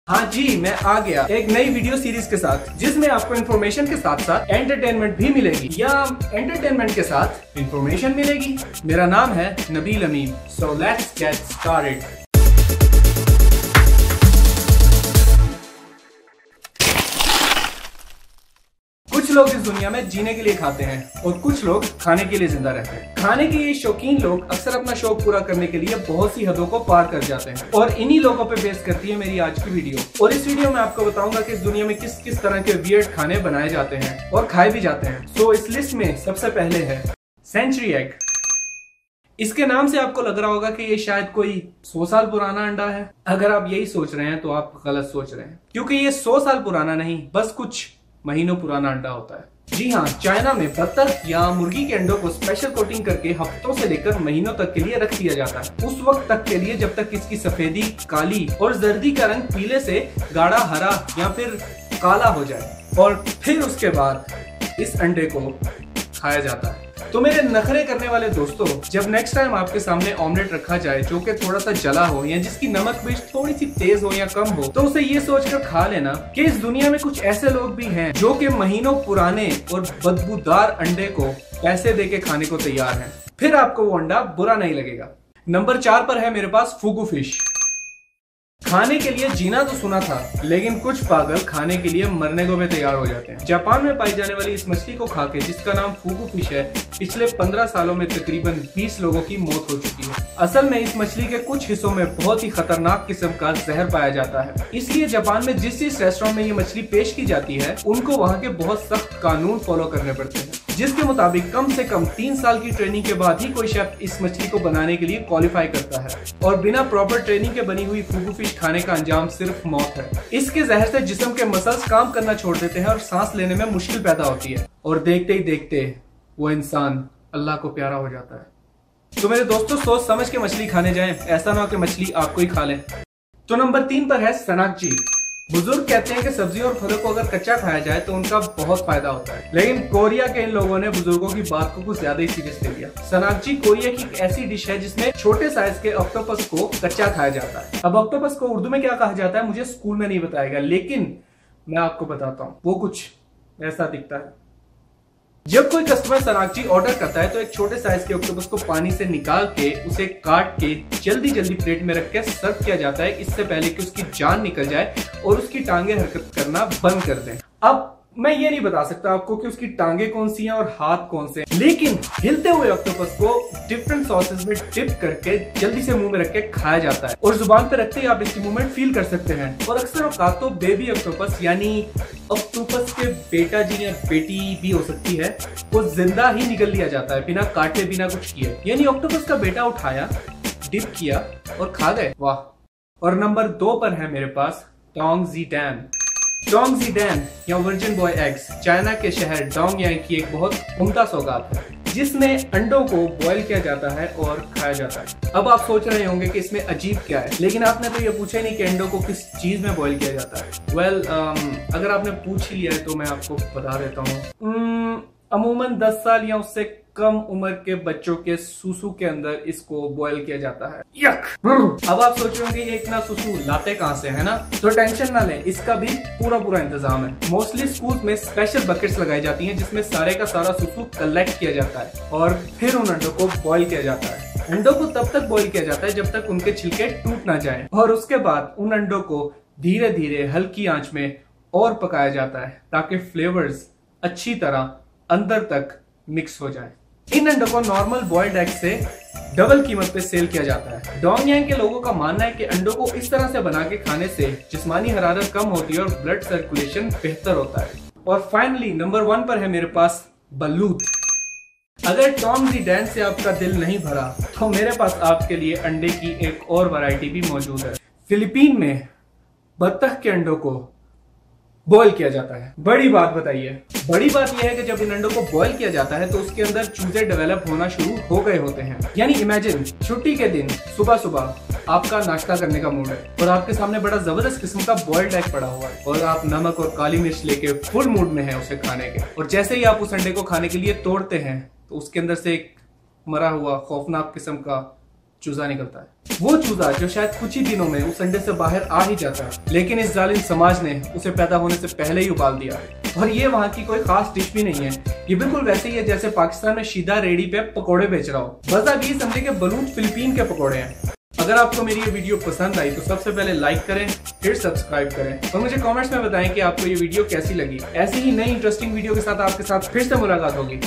हाँ जी, मैं आ गया एक नई वीडियो सीरीज के साथ, जिसमें आपको इन्फॉर्मेशन के साथ साथ एंटरटेनमेंट भी मिलेगी या एंटरटेनमेंट के साथ इन्फॉर्मेशन मिलेगी। मेरा नाम है नबील अमीन, सो लेट्स गेट स्टार्टेड। कुछ लोग इस दुनिया में जीने के लिए खाते हैं और कुछ लोग खाने के लिए जिंदा रहते हैं। खाने के ये शौकीन लोग अक्सर अपना शौक पूरा करने के लिए बहुत सी हदों को पार कर जाते हैं और इन्हीं लोगों पे बेस करती है मेरी आज की वीडियो। और इस वीडियो में आपको बताऊंगा कि इस दुनिया में किस किस तरह के वियर्ड खाने बनाए जाते हैं और खाए भी जाते हैं। सो इस लिस्ट में सबसे पहले है सेंचुरी एग। इसके नाम से आपको लग रहा होगा कि ये शायद कोई 100 साल पुराना अंडा है। अगर आप यही सोच रहे हैं तो आप गलत सोच रहे हैं, क्योंकि ये 100 साल पुराना नहीं, बस कुछ महीनों पुराना अंडा होता है। जी हाँ, चाइना में बत्तख या मुर्गी के अंडों को स्पेशल कोटिंग करके हफ्तों से लेकर महीनों तक के लिए रख दिया जाता है। उस वक्त तक के लिए जब तक इसकी सफेदी, काली और जर्दी का रंग पीले से गाढ़ा हरा या फिर काला हो जाए, और फिर उसके बाद इस अंडे को खाया जाता है। तो मेरे नखरे करने वाले दोस्तों, जब नेक्स्ट टाइम आपके सामने ऑमलेट रखा जाए जो कि थोड़ा सा जला हो या जिसकी नमक मिर्च थोड़ी सी तेज हो या कम हो, तो उसे ये सोचकर खा लेना कि इस दुनिया में कुछ ऐसे लोग भी हैं जो कि महीनों पुराने और बदबूदार अंडे को पैसे देके खाने को तैयार हैं। फिर आपको वो अंडा बुरा नहीं लगेगा। नंबर 4 पर है मेरे पास फुगु फिश। खाने के लिए जीना तो सुना था, लेकिन कुछ पागल खाने के लिए मरने को भी तैयार हो जाते हैं। जापान में पाई जाने वाली इस मछली को खाके, जिसका नाम फुगु फिश है, पिछले 15 सालों में तकरीबन 20 लोगों की मौत हो चुकी है। असल में इस मछली के कुछ हिस्सों में बहुत ही खतरनाक किस्म का जहर पाया जाता है। इसलिए जापान में जिस रेस्टोरेंट में ये मछली पेश की जाती है, उनको वहाँ के बहुत सख्त कानून फॉलो करने पड़ते हैं, जिसके मुताबिक कम से कम 3 साल की ट्रेनिंग के बाद ही कोई शेफ इस मछली को बनाने के लिए क्वालिफाई करता है। और बिना प्रॉपर ट्रेनिंग के बनी हुई फुगु फिश खाने का अंजाम सिर्फ मौत है। इसके जहर से जिस्म के मसल्स काम करना छोड़ देते हैं और सांस लेने में मुश्किल पैदा होती है, और देखते ही देखते वो इंसान अल्लाह को प्यारा हो जाता है। तो मेरे दोस्तों, सोच समझ के मछली खाने जाएं, ऐसा ना हो कि मछली आपको ही खा ले। तो नंबर 3 पर है सनाकजी। बुजुर्ग कहते हैं कि सब्जी और फलों को अगर कच्चा खाया जाए तो उनका बहुत फायदा होता है, लेकिन कोरिया के इन लोगों ने बुजुर्गों की बात को कुछ ज्यादा ही सीरियस ले लिया। सनाकजी कोरिया की एक ऐसी डिश है जिसमें छोटे साइज के ऑक्टोपस को कच्चा खाया जाता है। अब ऑक्टोपस को उर्दू में क्या कहा जाता है मुझे स्कूल में नहीं बताया गया, लेकिन मैं आपको बताता हूँ। वो कुछ ऐसा दिखता है। जब कोई कस्टमर सनाकजी ऑर्डर करता है तो एक छोटे साइज के ऑक्टोपस को पानी से निकाल के उसे काट के जल्दी जल्दी प्लेट में रख के सर्व किया जाता है, इससे पहले कि उसकी जान निकल जाए और उसकी टांगे हरकत करना बंद कर दें। अब मैं ये नहीं बता सकता आपको कि उसकी टांगे कौन सी हैं और हाथ कौन से हैं, लेकिन हिलते हुए ऑक्टोपस को डिफरेंट सॉसेस में डिप करके जल्दी से मुंह में रख के खाया जाता है, और जुबान पे रखते ही आप इसकी मूवमेंट फील कर सकते हैं। और अक्सर औकात तो बेबी ऑक्टोपस यानी ऑक्टोपस के बेटा जी या बेटी भी हो सकती है, वो जिंदा ही निकल लिया जाता है बिना काटे, बिना कुछ किए। यानी ऑक्टोपस का बेटा उठाया, डिप किया और खा गए। वाह। और नंबर 2 पर है मेरे पास डोंगजीडैन। डोंगजीडैन या वर्जिन बॉय एग्स चाइना के शहर डोंगयांग की एक बहुत उम्दा सौगात है, जिसमें अंडों को बॉयल किया जाता है और खाया जाता है। अब आप सोच रहे होंगे कि इसमें अजीब क्या है, लेकिन आपने तो ये पूछा ही नहीं कि अंडों को किस चीज में बॉयल किया जाता है। वेल, अगर आपने पूछ ही लिया है तो मैं आपको बता देता हूँ। अमूमन 10 साल या उससे कम उम्र के बच्चों के सुसु के अंदर इसको बॉयल किया जाता है। यक। अब आप सोच रहे होंगे ये इतना सुसु लाते कहां से, है ना? तो टेंशन ना लें, इसका भी पूरा इंतजाम है। मोस्टली स्कूल में स्पेशल बकेट्स लगाई जाती हैं जिसमें सारे का सारा सुसु कलेक्ट किया जाता है और फिर उन अंडों को बॉयल किया जाता है। अंडों को तब तक बॉयल किया जाता है जब तक उनके छिलके टूट ना जाए, और उसके बाद उन अंडों को धीरे धीरे हल्की आंच में और पकाया जाता है ताकि फ्लेवर्स अच्छी तरह अंदर तक मिक्स हो जाए। इन अंडों को नॉर्मल बॉइल्ड एग से डबल कीमत पे सेल किया जाता है। डोंगयांग के लोगों का मानना है कि अंडों को इस तरह से बना के खाने से जिस्मानी हरारत कम होती है और ब्लड सर्कुलेशन बेहतर होता है। और फाइनली नंबर 1 पर है मेरे पास बलूत। अगर डोंगजीडैन से आपका दिल नहीं भरा तो मेरे पास आपके लिए अंडे की एक और वैरायटी भी मौजूद है। फिलीपीन में बत्तख के अंडों को बॉयल किया जाता है। बड़ी बात बताइए, बड़ी बात यह है कि जब इन अंडों को बॉयल किया जाता है तो उसके अंदर चूजे डेवलप होना शुरू हो गए होते हैं। यानी इमेजिन, छुट्टी के दिन सुबह सुबह आपका नाश्ता करने का मूड है और आपके सामने बड़ा जबरदस्त किस्म का बॉइल्ड एग पड़ा हुआ है और आप नमक और काली मिर्च लेके फुल मूड में हैं उसे खाने के, और जैसे ही आप उस अंडे को खाने के लिए तोड़ते हैं तो उसके अंदर से एक मरा हुआ खौफनाक किस्म का चूजा निकलता है। वो चूजा जो शायद कुछ ही दिनों में उस अंडे से बाहर आ ही जाता है, लेकिन इस जालिम समाज ने उसे पैदा होने से पहले ही उबाल दिया है। और ये वहाँ की कोई खास डिश भी नहीं है, ये बिल्कुल वैसे ही है जैसे पाकिस्तान में शीदा रेडी पे पकोड़े बेच रहा हो, बस अब ये समझे कि बलूच फिलीपीन के पकोड़े हैं। अगर आपको मेरी ये वीडियो पसंद आई तो सबसे पहले लाइक करें, फिर सब्सक्राइब करें और मुझे कमेंट्स में बताएं कि आपको ये वीडियो कैसी लगी। ऐसी ही नई इंटरेस्टिंग वीडियो के साथ आपके साथ फिर से मुलाकात होगी।